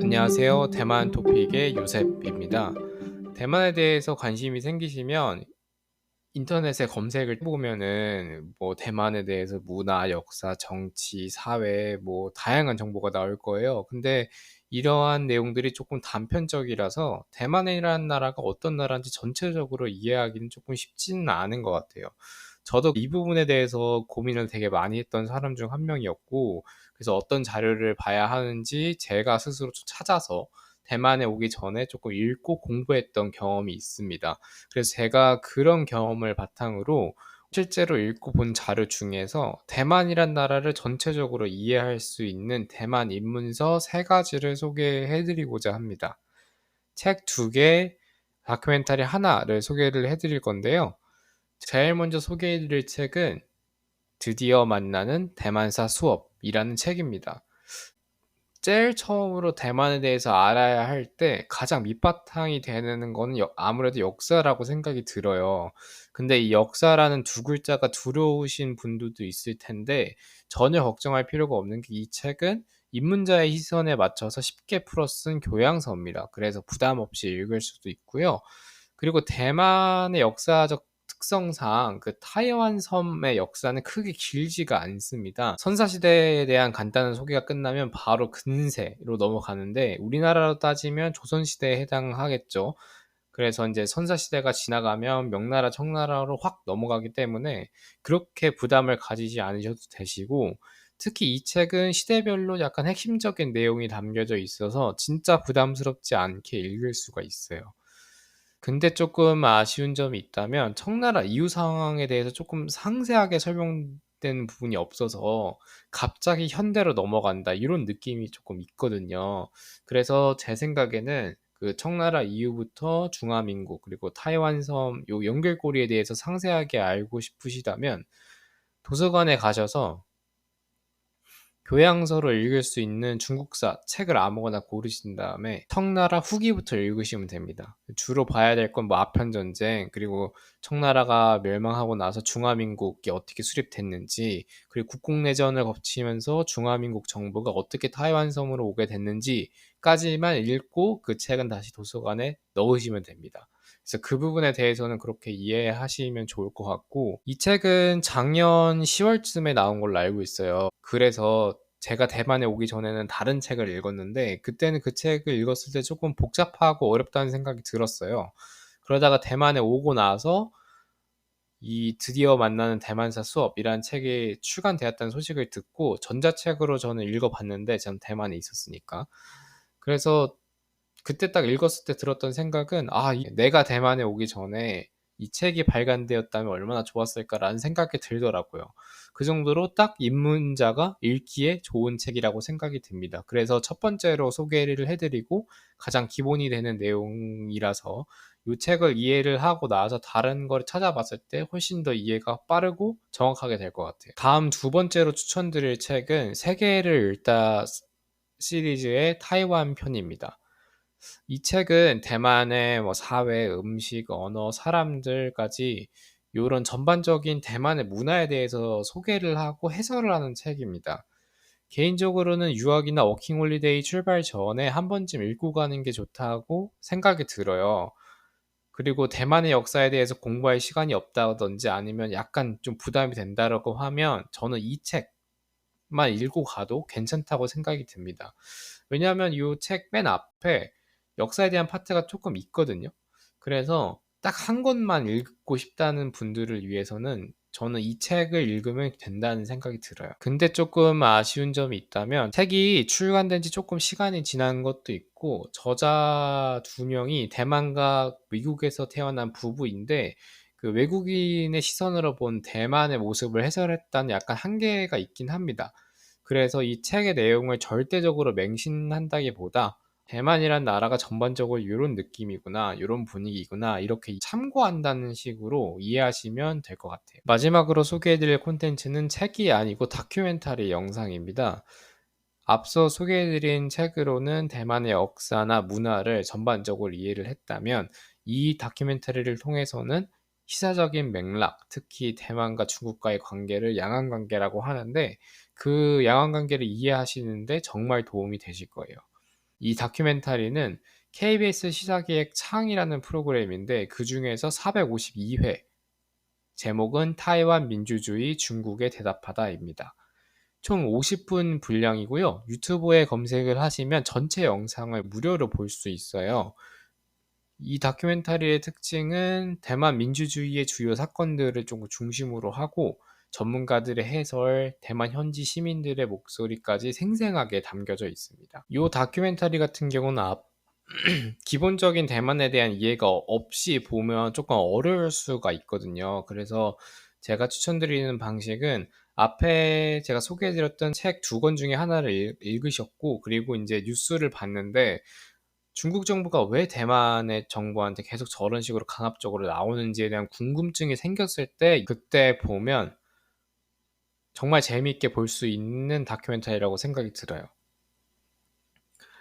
안녕하세요. 대만 토픽의 요셉입니다. 대만에 대해서 관심이 생기시면 인터넷에 검색을 해 보면은 뭐 대만에 대해서 문화, 역사, 정치, 사회 뭐 다양한 정보가 나올 거예요. 근데 이러한 내용들이 조금 단편적이라서 대만이라는 나라가 어떤 나라인지 전체적으로 이해하기는 조금 쉽지는 않은 것 같아요. 저도 이 부분에 대해서 고민을 되게 많이 했던 사람 중 한 명이었고, 그래서 어떤 자료를 봐야 하는지 제가 스스로 좀 찾아서 대만에 오기 전에 조금 읽고 공부했던 경험이 있습니다. 그래서 제가 그런 경험을 바탕으로 실제로 읽고 본 자료 중에서 대만이란 나라를 전체적으로 이해할 수 있는 대만 입문서 3가지를 소개해 드리고자 합니다. 책 2개, 다큐멘터리 하나를 소개를 해 드릴 건데요. 제일 먼저 소개해 드릴 책은 드디어 만나는 대만사 수업이라는 책입니다. 제일 처음으로 대만에 대해서 알아야 할 때 가장 밑바탕이 되는 거는 아무래도 역사라고 생각이 들어요. 근데 이 역사라는 두 글자가 두려우신 분들도 있을 텐데 전혀 걱정할 필요가 없는 게 이 책은 입문자의 시선에 맞춰서 쉽게 풀어 쓴 교양서입니다. 그래서 부담 없이 읽을 수도 있고요. 그리고 대만의 역사적 특성상 그 타이완 섬의 역사는 크게 길지가 않습니다. 선사시대에 대한 간단한 소개가 끝나면 바로 근세로 넘어가는데 우리나라로 따지면 조선시대에 해당하겠죠. 그래서 인제 선사시대가 지나가면 명나라, 청나라로 확 넘어가기 때문에 그렇게 부담을 가지지 않으셔도 되시고, 특히 이 책은 시대별로 약간 핵심적인 내용이 담겨져 있어서 진짜 부담스럽지 않게 읽을 수가 있어요. 근데 쪼끔 아쉬운 점이 있다면 청나라 이후 상황에 대해서 쪼끔 상세하게 설명된 부분이 없어서 '갑자기 현대로 넘어간다.' 이런 느낌이 쪼끔 있거든요. 그래서 제 생각에는 그 청나라 이후부터 중화민국 그리고 타이완 섬 요 연결고리에 대해서 상세하게 알고 싶으시다면 도서관에 가셔서 교양서를 읽을 수 있는 중국사 책을 아무거나 고르신 다음에 청나라 후기부터 읽으시면 됩니다. 주로 봐야 될 건 뭐 아편 전쟁, 그리고 청나라가 멸망하고 나서 중화민국이 어떻게 수립됐는지, 그리고 국共내전을 거치면서 중화민국 정부가 어떻게 타이완 섬으로 오게 됐는지까지만 읽고 그 책은 다시 도서관에 넣으시면 됩니다. 그래서 그 부분에 대해서는 그렇게 이해하시면 좋을 것 같고, 이 책은 작년 10월쯤에 나온 걸로 알고 있어요. 그래서 제가 대만에 오기 전에는 다른 책을 읽었는데 그때는 그 책을 읽었을 때 조금 복잡하고 어렵다는 생각이 들었어요. 그러다가 대만에 오고 나서 이 드디어 만나는 대만사 수업이라는 책이 출간되었다는 소식을 듣고 전자책으로 저는 읽어 봤는데, 전 대만에 있었으니까. 그래서 그때 딱 읽었을 때 들었던 생각은 '아, 이 내가 대만에 오기 전에 이 책이 발간되었다면 얼마나 좋았을까.'라는 생각이 들더라고요. 그 정도로 딱 입문자가 읽기에 좋은 책이라고 생각이 듭니다. 그래서 첫 번째로 소개를 해 드리고 가장 기본이 되는 내용이라서 이 책을 이해를 하고 나서 다른 걸 찾아봤을 때 훨씬 더 이해가 빠르고 정확하게 될 것 같아요. 다음 두 번째로 추천드릴 책은 세계를 읽다 시리즈의 타이완 편입니다. 이 책은 대만의 뭐 사회, 음식, 언어, 사람들까지 요런 전반적인 대만의 문화에 대해서 소개를 하고 해설을 하는 책입니다. 개인적으로는 유학이나 워킹홀리데이 출발 전에 한 번쯤 읽고 가는 게 좋다고 생각이 들어요. 그리고 대만의 역사에 대해서 공부할 시간이 없다든지 아니면 약간 좀 부담이 된다라고 하면 저는 이 책만 읽고 가도 괜찮다고 생각이 듭니다. 왜냐하면 요 책 맨 앞에 역사에 대한 파트가 쪼끔 있거든요. 그래서 딱 한 권만 읽고 싶다는 분들을 위해서는 저는 이 책을 읽으면 된다는 생각이 들어요. 근데 쪼끔 아쉬운 점이 있다면 책이 출간된 지 쪼끔 시간이 지난 것도 있고, 저자 두 명이 대만과 미국에서 태어난 부부인데 그 외국인의 시선으로 본 대만의 모습을 해설했다는 약간 한계가 있긴 합니다. 그래서 이 책의 내용을 절대적으로 맹신한다기보다 '대만이란 나라가 전반적으로 요런 느낌이구나. 요런 분위기구나.' 이렇게 참고한다는 식으로 이해하시면 될 것 같아요. 마지막으로 소개해 드릴 콘텐츠는 책이 아니고 다큐멘터리 영상입니다. 앞서 소개해 드린 책으로는 대만의 역사나 문화를 전반적으로 이해를 했다면 이 다큐멘터리를 통해서는 시사적인 맥락, 특히 대만과 중국과의 관계를 양안관계라고 하는데 그 양안관계를 이해하시는데 정말 도움이 되실 거예요. 이 다큐멘터리는 KBS 시사기획 창이라는 프로그램인데 그중에서 452회 제목은 타이완 민주주의 중국에 대답하다입니다. 총 50분 분량이고요. 유튜브에 검색을 하시면 전체 영상을 무료로 볼 수 있어요. 이 다큐멘터리의 특징은 대만 민주주의의 주요 사건들을 좀 중심으로 하고 전문가들의 해설, 대만 현지 시민들의 목소리까지 생생하게 담겨져 있습니다. 이 다큐멘터리 같은 경우는 기본적인 대만에 대한 이해가 없이 보면 조금 어려울 수가 있거든요. 그래서 제가 추천드리는 방식은 앞에 제가 소개해드렸던 책 2권 중에 하나를 읽으셨고, 그리고 이제 뉴스를 봤는데 중국 정부가 왜 대만의 정부한테 계속 저런 식으로 강압적으로 나오는지에 대한 궁금증이 생겼을 때 그때 보면 정말 재미있게 볼 수 있는 다큐멘터리라고 생각이 들어요.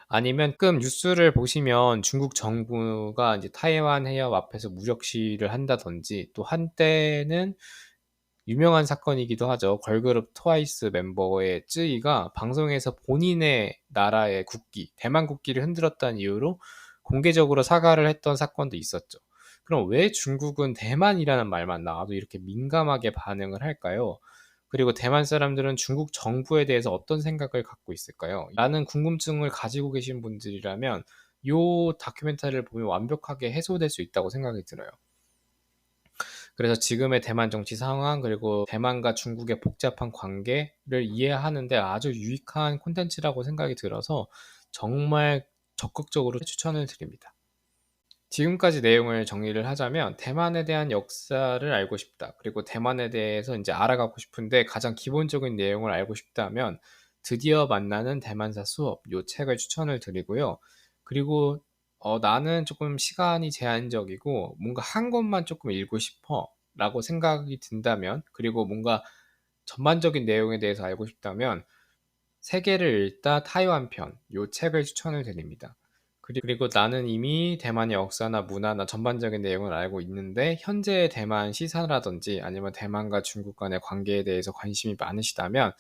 아니면 가끔 뉴스를 보시면 중국 정부가 이제 타이완 해협 앞에서 무력 시위를 한다든지, 또 한때는 유명한 사건이기도 하죠. 걸그룹 트와이스 멤버의 쯔이가 방송에서 본인의 나라의 국기, 대만 국기를 흔들었다는 이유로 공개적으로 사과를 했던 사건도 있었죠. 그럼 왜 중국은 대만이라는 말만 나와도 이렇게 민감하게 반응을 할까요? 그리고 대만 사람들은 중국 정부에 대해서 어떤 생각을 갖고 있을까요? 라는 궁금증을 가지고 계신 분들이라면 이 다큐멘터리를 보면 완벽하게 해소될 수 있다고 생각이 들어요. 그래서 지금의 대만 정치 상황, 그리고 대만과 중국의 복잡한 관계를 이해하는데 아주 유익한 콘텐츠라고 생각이 들어서 정말 적극적으로 추천을 드립니다. 지금까지 내용을 정리를 하자면 대만에 대한 역사를 알고 싶다, 그리고 대만에 대해서 이제 알아가고 싶은데 가장 기본적인 내용을 알고 싶다면 드디어 만나는 대만사 수업, 요 책을 추천을 드리고요. 그리고 나는 조금 시간이 제한적이고 뭔가 한 권만 조금 읽고 싶어 라고 생각이 든다면, 그리고 뭔가 전반적인 내용에 대해서 알고 싶다면 세계를 읽다 타이완 편, 요 책을 추천을 드립니다. 그리고 나는 이미 대만의 역사나 문화나 전반적인 내용을 알고 있는데 현재의 대만 시사라든지 아니면 대만과 중국 간의 관계에 대해서 관심이 많으시다면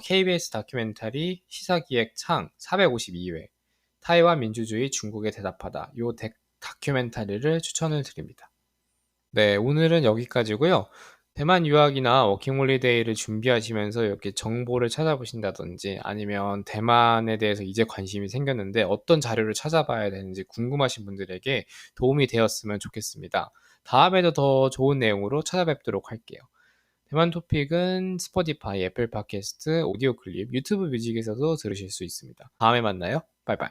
KBS 다큐멘터리 시사기획 창 452회 타이완 민주주의 중국에 대답하다, 요 다큐멘터리를 추천을 드립니다. 네, 오늘은 여기까지고요. 대만 유학이나 워킹홀리데이를 준비하시면서 이렇게 정보를 찾아보신다든지 아니면 대만에 대해서 이제 관심이 생겼는데 어떤 자료를 찾아봐야 되는지 궁금하신 분들에게 도움이 되었으면 좋겠습니다. 다음에도 더 좋은 내용으로 찾아뵙도록 할게요. 대만 토픽은 스포티파이, 애플 팟캐스트, 오디오 클립, 유튜브 뮤직에서도 들으실 수 있습니다. 다음에 만나요. 바이바이.